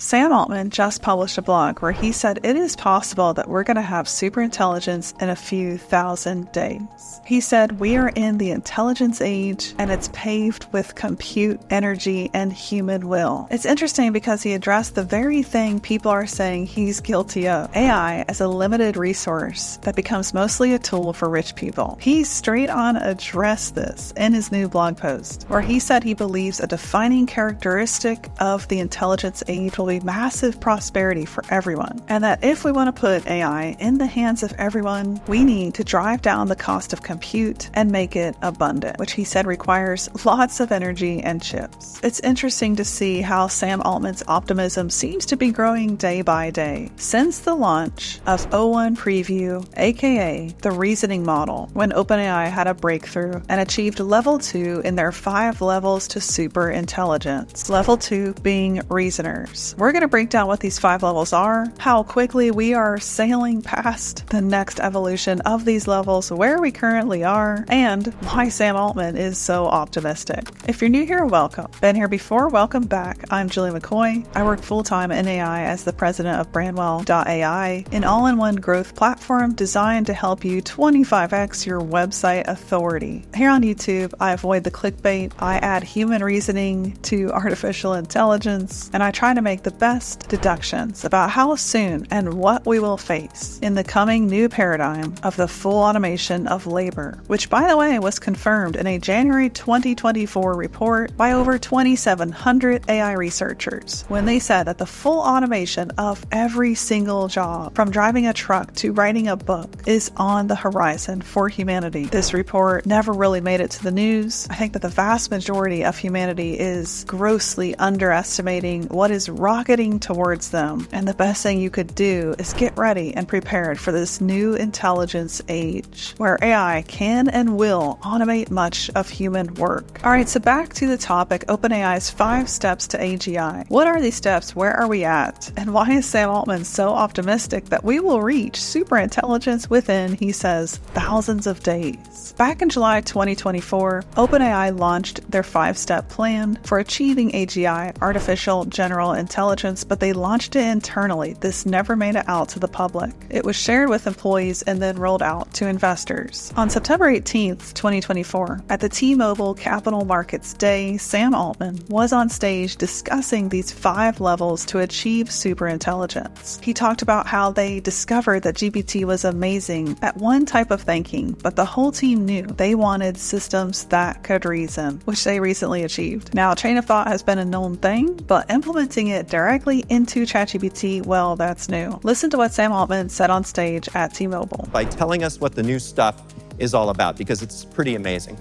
Sam Altman just published a blog where he said it is possible that we're going to have superintelligence in a few thousand days. He said we are in the intelligence age and it's paved with compute, energy, and human will. It's interesting because he addressed the very thing people are saying he's guilty of, AI as a limited resource that becomes mostly a tool for rich people. He straight on addressed this in his new blog post, where he said he believes a defining characteristic of the intelligence age will be massive prosperity for everyone, and that if we want to put AI in the hands of everyone, we need to drive down the cost of compute and make it abundant, which he said requires lots of energy and chips. It's interesting to see how Sam Altman's optimism seems to be growing day by day. Since the launch of O1 Preview, aka the reasoning model, when OpenAI had a breakthrough and achieved level 2 in their 5 levels to superintelligence, level 2 being reasoners. We're going to break down what these 5 levels are, how quickly we are sailing past the next evolution of these levels, where we currently are, and why Sam Altman is so optimistic. If you're new here, welcome. Been here before, welcome back. I'm Julie McCoy. I work full-time in AI as the president of Brandwell.ai, an all-in-one growth platform designed to help you 25x your website authority. Here on YouTube, I avoid the clickbait, I add human reasoning to artificial intelligence, and I try to make the best deductions about how soon and what we will face in the coming new paradigm of the full automation of labor, which, by the way, was confirmed in a January 2024 report by over 2,700 AI researchers when they said that the full automation of every single job, from driving a truck to writing a book, is on the horizon for humanity. This report never really made it to the news. I think that the vast majority of humanity is grossly underestimating what is rocketing towards them, and the best thing you could do is get ready and prepared for this new intelligence age, where AI can and will automate much of human work. Alright, so back to the topic, OpenAI's 5 steps to AGI. What are these steps? Where are we at? And why is Sam Altman so optimistic that we will reach superintelligence within, he says, thousands of days? Back in July 2024, OpenAI launched their 5-step plan for achieving AGI, artificial general intelligence, but they launched it internally. This never made it out to the public. It was shared with employees and then rolled out to investors. On September 18th, 2024, at the T-Mobile Capital Markets Day, Sam Altman was on stage discussing these 5 levels to achieve superintelligence. He talked about how they discovered that GPT was amazing at one type of thinking, but the whole team knew they wanted systems that could reason, which they recently achieved. Now, train of thought has been a known thing, but implementing it directly into ChatGPT, well, that's new. Listen to what Sam Altman said on stage at T-Mobile. By telling us what the new stuff is all about, because it's pretty amazing.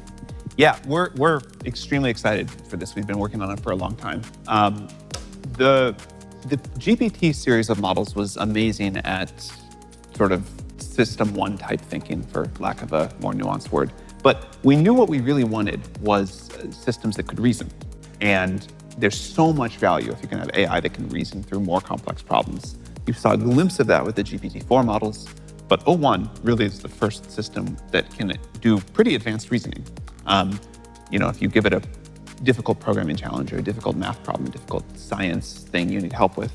Yeah, we're extremely excited for this. We've been working on it for a long time. The GPT series of models was amazing at sort of system 1 type thinking, for lack of a more nuanced word. But we knew what we really wanted was systems that could reason. And there's so much value if you can have AI that can reason through more complex problems. You saw a glimpse of that with the GPT-4 models, but O1 really is the first system that can do pretty advanced reasoning. If you give it a difficult programming challenge or a difficult math problem, a difficult science thing you need help with,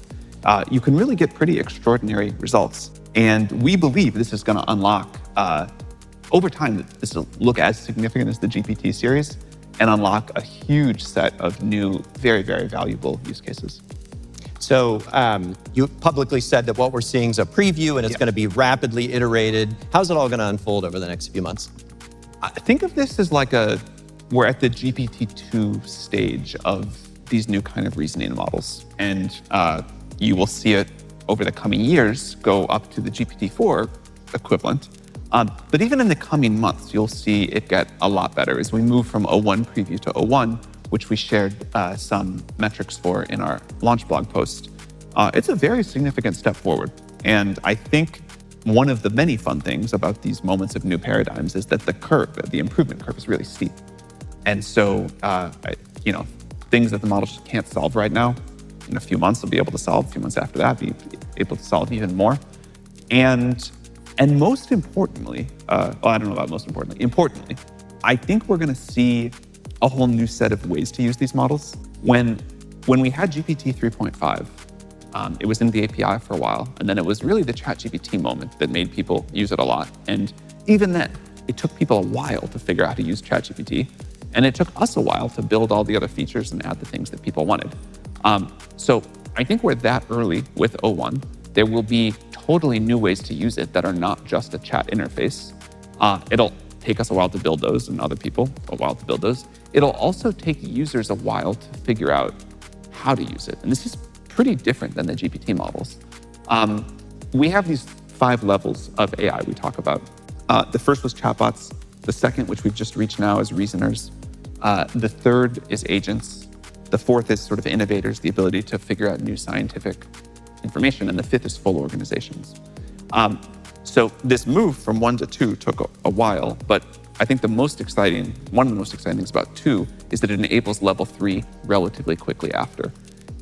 you can really get pretty extraordinary results. And we believe this is going to unlock, over time, this will look as significant as the GPT series and unlock a huge set of new, very, very valuable use cases. So you publicly said that what we're seeing is a preview and it's going to be rapidly iterated. How's it all going to unfold over the next few months? Think of this as like we're at the GPT-2 stage of these new kind of reasoning models. And you will see it over the coming years go up to the GPT-4 equivalent. But even in the coming months, you'll see it get a lot better as we move from O1 preview to O1, which we shared some metrics for in our launch blog post. It's a very significant step forward. And I think one of the many fun things about these moments of new paradigms is that the improvement curve is really steep. And so, things that the models just can't solve right now, in a few months they'll be able to solve, a few months after that, be able to solve even more. And most importantly, I don't know about most importantly, I think we're going to see a whole new set of ways to use these models. When we had GPT 3.5, It was in the API for a while, and then it was really the ChatGPT moment that made people use it a lot. And even then, it took people a while to figure out how to use ChatGPT, and it took us a while to build all the other features and add the things that people wanted. So I think we're that early with O1. There will be totally new ways to use it that are not just a chat interface. It'll take us a while to build those and other people a while to build those. It'll also take users a while to figure out how to use it. And this is pretty different than the GPT models. We have these 5 levels of AI we talk about. The first was chatbots. The second, which we've just reached now, is reasoners. The third is agents. The fourth is sort of innovators, the ability to figure out new scientific information. And the fifth is full organizations. So this move from 1 to 2 took a while, but I think one of the most exciting things about 2 is that it enables level 3 relatively quickly after.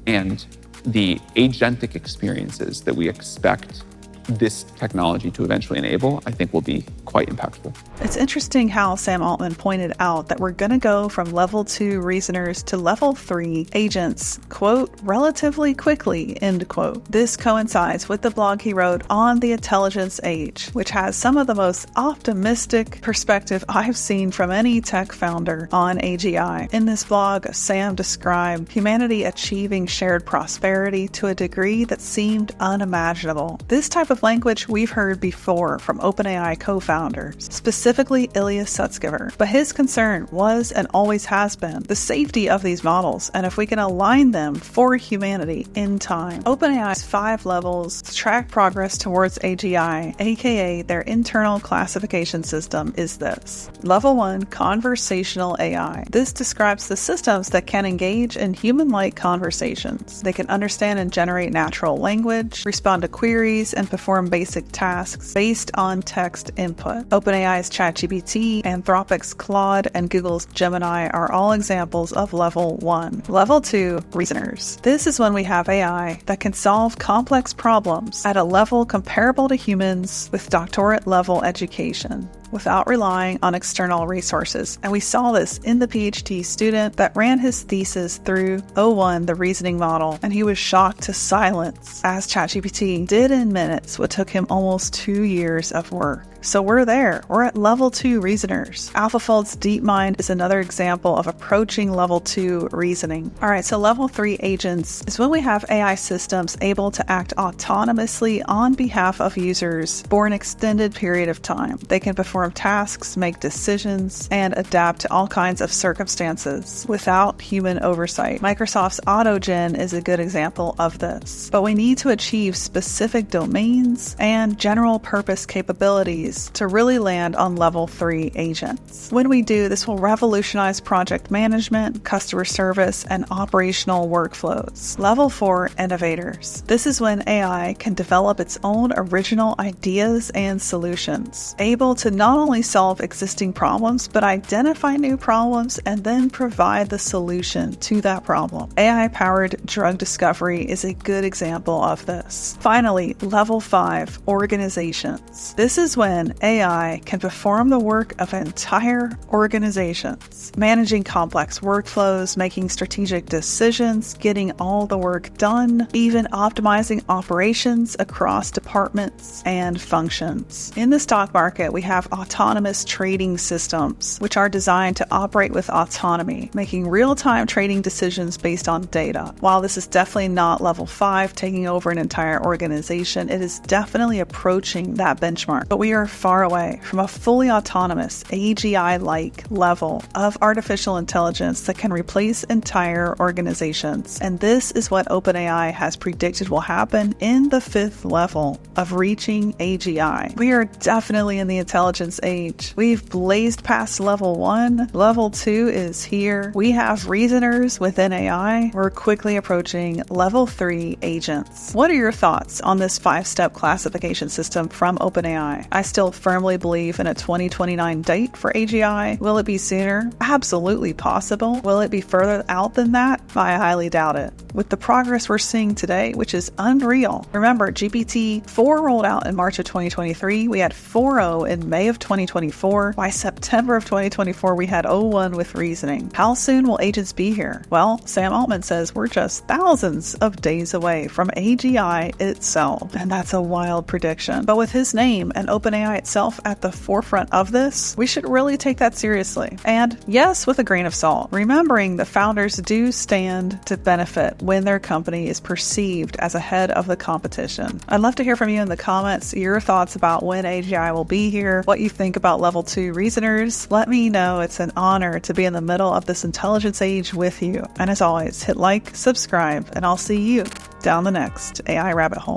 And the agentic experiences that we expect this technology to eventually enable, I think will be quite impactful. It's interesting how Sam Altman pointed out that we're going to go from level 2 reasoners to level 3 agents, quote, relatively quickly, end quote. This coincides with the blog he wrote on the intelligence age, which has some of the most optimistic perspective I've seen from any tech founder on AGI. In this blog, Sam described humanity achieving shared prosperity to a degree that seemed unimaginable. This type of language we've heard before from OpenAI co-founders, specifically Ilya Sutskever. But his concern was and always has been the safety of these models and if we can align them for humanity in time. OpenAI's 5 levels to track progress towards AGI, aka their internal classification system, is this. Level 1, conversational AI. This describes the systems that can engage in human-like conversations. They can understand and generate natural language, respond to queries, and perform basic tasks based on text input. OpenAI's ChatGPT, Anthropic's Claude, and Google's Gemini are all examples of level 1. Level 2, reasoners. This is when we have AI that can solve complex problems at a level comparable to humans with doctorate-level education, without relying on external resources. And we saw this in the PhD student that ran his thesis through O1, the reasoning model, and he was shocked to silence, as ChatGPT did in minutes what took him almost 2 years of work. So we're there. We're at level 2 reasoners. AlphaFold's DeepMind is another example of approaching level 2 reasoning. All right, so level 3 agents is when we have AI systems able to act autonomously on behalf of users for an extended period of time. They can perform tasks, make decisions, and adapt to all kinds of circumstances without human oversight. Microsoft's AutoGen is a good example of this. But we need to achieve specific domains and general purpose capabilities to really land on level 3 agents. When we do, this will revolutionize project management, customer service, and operational workflows. Level 4, innovators. This is when AI can develop its own original ideas and solutions, able to not only solve existing problems, but identify new problems and then provide the solution to that problem. AI-powered drug discovery is a good example of this. Finally, level 5, organizations. This is when AI can perform the work of entire organizations, managing complex workflows, making strategic decisions, getting all the work done, even optimizing operations across departments and functions. In the stock market, we have autonomous trading systems, which are designed to operate with autonomy, making real-time trading decisions based on data. While this is definitely not level 5, taking over an entire organization, it is definitely approaching that benchmark. But we are far away from a fully autonomous AGI-like level of artificial intelligence that can replace entire organizations. And this is what OpenAI has predicted will happen in the 5th level of reaching AGI. We are definitely in the intelligence age. We've blazed past level 1. Level 2 is here. We have reasoners within AI. We're quickly approaching level 3 agents. What are your thoughts on this 5-step classification system from OpenAI? I still firmly believe in a 2029 date for AGI. Will it be sooner? Absolutely possible. Will it be further out than that? I highly doubt it. With the progress we're seeing today, which is unreal. Remember, GPT-4 rolled out in March of 2023. We had 4.0 in May of 2024. By September of 2024, we had 0.1 with reasoning. How soon will agents be here? Well, Sam Altman says we're just thousands of days away from AGI itself. And that's a wild prediction. But with his name and OpenAI itself at the forefront of this, we should really take that seriously. And yes, with a grain of salt, remembering the founders do stand to benefit when their company is perceived as ahead of the competition. I'd love to hear from you in the comments, your thoughts about when AGI will be here, what you think about level 2 reasoners. Let me know. It's an honor to be in the middle of this intelligence age with you. And as always, hit like, subscribe, and I'll see you down the next AI rabbit hole.